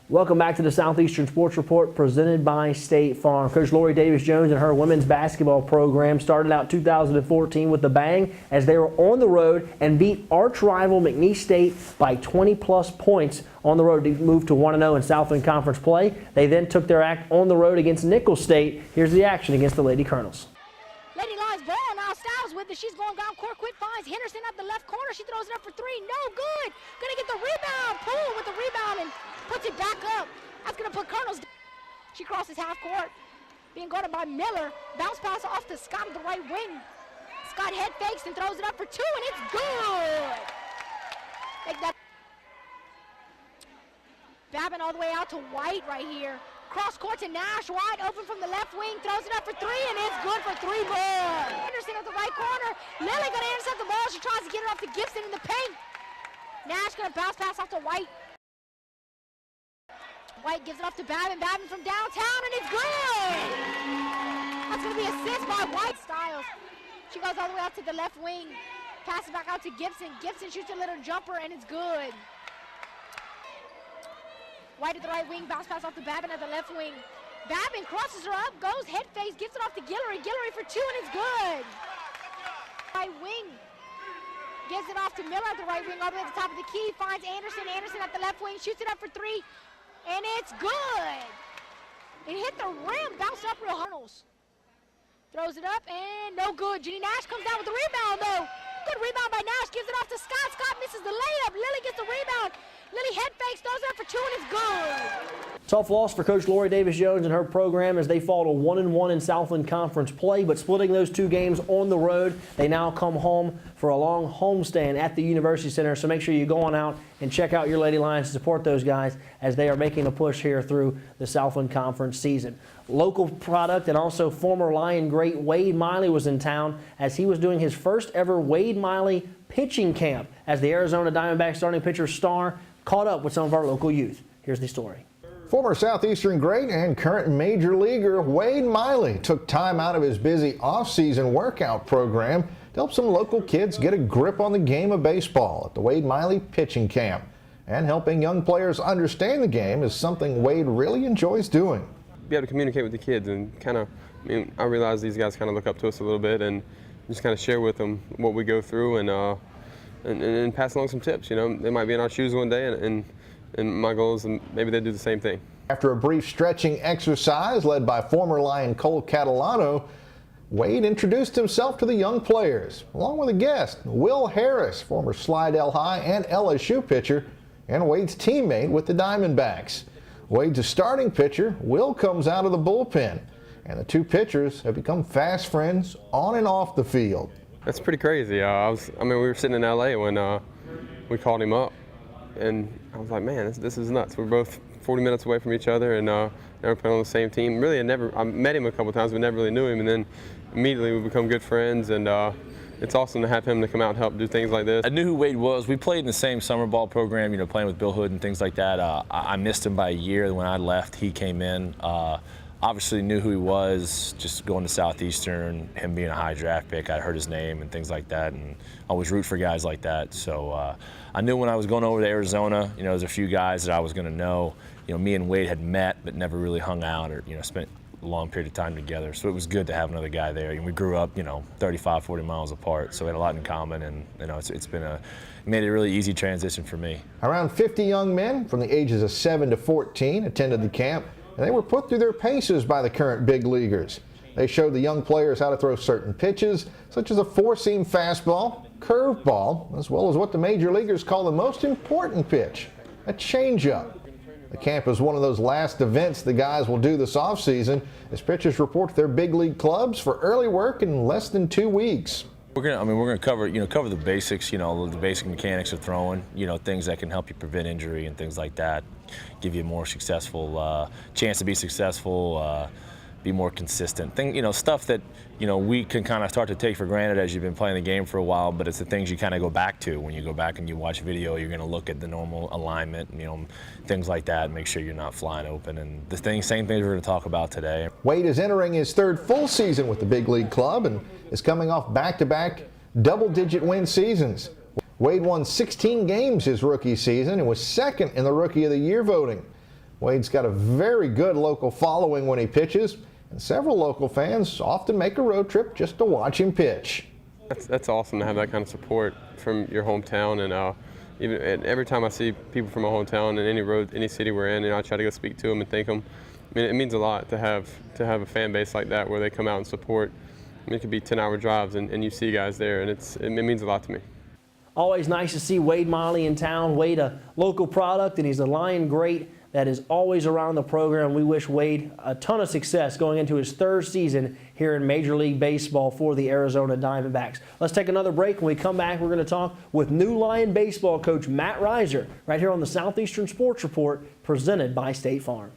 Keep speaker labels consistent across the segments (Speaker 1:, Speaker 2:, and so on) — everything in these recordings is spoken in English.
Speaker 1: Welcome back to the Southeastern Sports Report presented by State Farm. Coach Lori Davis-Jones and her women's basketball program started out 2014 with a bang as they were on the road and beat arch rival McNeese State by 20-plus points on the road to move to 1-0 in Southland Conference play. They then took their act on the road against Nicholls State. Here's the action against the Lady Colonels.
Speaker 2: Lady Lions ball, now Styles with it. She's going down court quick, finds Henderson up the left corner. She throws it up for three. No good. Gonna get the rebound. Poole with the rebound and puts it back up. That's gonna put Colonels. She crosses half court, being guarded by Miller. Bounce pass off to Scott at the right wing. Scott head fakes and throws it up for two, and it's good. Take that. Babin all the way out to White right here. Cross court to Nash, wide open from the left wing, throws it up for three, and it's good for three more. Henderson at the right corner. Lily gonna intercept the ball. She tries to get it off to Gibson in the paint. Nash gonna bounce pass off to White. White gives it off to Babin. Babin from downtown, and it's good. That's gonna be an assist by White. Styles. She goes all the way out to the left wing. Passes back out to Gibson. Gibson shoots a little jumper, and it's good. White at the right wing, bounce pass off to Babin at the left wing. Babin crosses her up, goes head face, gives it off to Guillory. Guillory for two, and it's good. Right wing, gives it off to Miller at the right wing, all the way at the top of the key, finds Anderson. Anderson at the left wing, shoots it up for three, and it's good. It hit the rim, bounced up real hard. Throws it up, and no good. Jenny Nash comes down with the rebound, though. Good rebound by Nash, gives it off to Scott. Scott misses the layup. Lily gets the rebound. Lily head fakes, throws it up for two, and it's good.
Speaker 1: Tough loss for Coach Lori Davis-Jones and her program as they fall to 1-1 in Southland Conference play, but splitting those two games on the road, they now come home for a long homestand at the University Center. So make sure you go on out and check out your Lady Lions to support those guys as they are making a push here through the Southland Conference season. Local product and also former Lion great Wade Miley was in town as he was doing his first ever Wade Miley pitching camp as the Arizona Diamondbacks starting pitcher star caught up with some of our local youth. Here's the story.
Speaker 3: Former Southeastern great and current major leaguer Wade Miley took time out of his busy off-season workout program to help some local kids get a grip on the game of baseball at the Wade Miley pitching camp. And helping young players understand the game is something Wade really enjoys doing.
Speaker 4: Be able to communicate with the kids and kind of, I realize these guys kind of look up to us a little bit and just kind of share with them what we go through and pass along some tips. You know, they might be in our shoes one day, and my goal is maybe they do the same thing.
Speaker 3: After a brief stretching exercise led by former Lion Cole Catalano, Wade introduced himself to the young players, along with a guest, Will Harris, former Slidell High and LSU pitcher, and Wade's teammate with the Diamondbacks. Wade's a starting pitcher. Will comes out of the bullpen, and the two pitchers have become fast friends on and off the field.
Speaker 4: That's pretty crazy. We were sitting in LA when we called him up, and I was like, man, this is nuts. We're both 40 minutes away from each other, and now we're playing on the same team. Really, I met him a couple times, but never really knew him, and then immediately we become good friends, and it's awesome to have him to come out and help do things like this.
Speaker 5: I knew who Wade was. We played in the same summer ball program, you know, playing with Bill Hood and things like that. I missed him by a year. When I left, he came in. Obviously knew who he was, just going to Southeastern, him being a high draft pick. I'd heard his name and things like that, and I always root for guys like that. So I knew when I was going over to Arizona, you know, there's a few guys that I was going to know. You know, me and Wade had met, but never really hung out or, you know, spent a long period of time together. So it was good to have another guy there. And we grew up, you know, 35, 40 miles apart, so we had a lot in common, and, you know, it made a really easy transition for me.
Speaker 3: Around 50 young men from the ages of 7 to 14 attended the camp, and they were put through their paces by the current big leaguers. They showed the young players how to throw certain pitches, such as a four-seam fastball, curveball, as well as what the major leaguers call the most important pitch, a changeup. The camp is one of those last events the guys will do this offseason as pitchers report to their big league clubs for early work in less than 2 weeks.
Speaker 5: We're gonna cover the basics, you know, the basic mechanics of throwing, you know, things that can help you prevent injury and things like that, give you a more successful chance to be successful, be more consistent. You know, stuff that, you know, we can kind of start to take for granted as you've been playing the game for a while, but it's the things you kind of go back to. When you go back and you watch video, you're going to look at the normal alignment, you know, things like that, make sure you're not flying open. And same things we're going to talk about today.
Speaker 3: Wade is entering his third full season with the big league club and is coming off back-to-back double-digit win seasons. Wade won 16 games his rookie season and was second in the Rookie of the Year voting. Wade's got a very good local following when he pitches, and several local fans often make a road trip just to watch him pitch.
Speaker 4: That's awesome to have that kind of support from your hometown, and every time I see people from my hometown in any road, any city we're in, I try to go speak to them and thank them. I mean, it means a lot to have a fan base like that where they come out and support. I mean, it could be 10-hour drives, and you see guys there, and it means a lot to me.
Speaker 1: Always nice to see Wade Miley in town. Wade, a local product, and he's a Lion great that is always around the program. We wish Wade a ton of success going into his 3rd season here in Major League Baseball for the Arizona Diamondbacks. Let's take another break. When we come back, we're going to talk with new Lion baseball coach Matt Reiser right here on the Southeastern Sports Report presented by State Farm.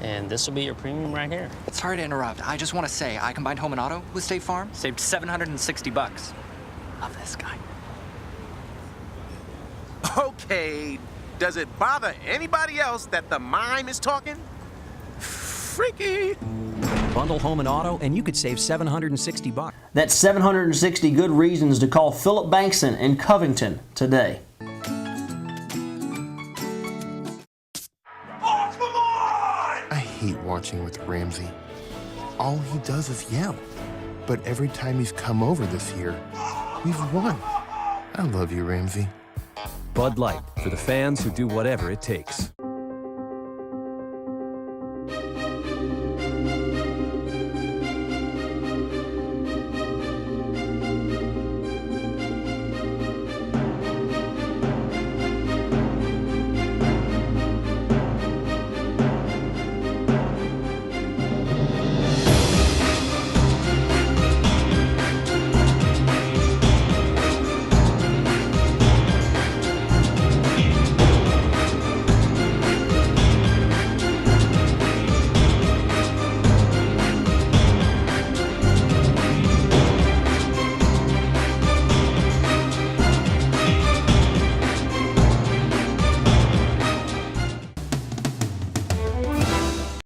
Speaker 6: And this will be your premium right here.
Speaker 7: Sorry to interrupt. I just want to say I combined home and auto with State Farm.
Speaker 6: Saved $760.
Speaker 7: Love this guy.
Speaker 8: Okay, does it bother anybody else that the mime is talking? Freaky.
Speaker 9: Bundle home and auto, and you could save $760.
Speaker 1: That's 760 good reasons to call Philip Bankson in Covington today.
Speaker 10: I hate watching with Ramsey. All he does is yell. But every time he's come over this year, we've won. I love you, Ramsey.
Speaker 9: Bud Light, for the fans who do whatever it takes.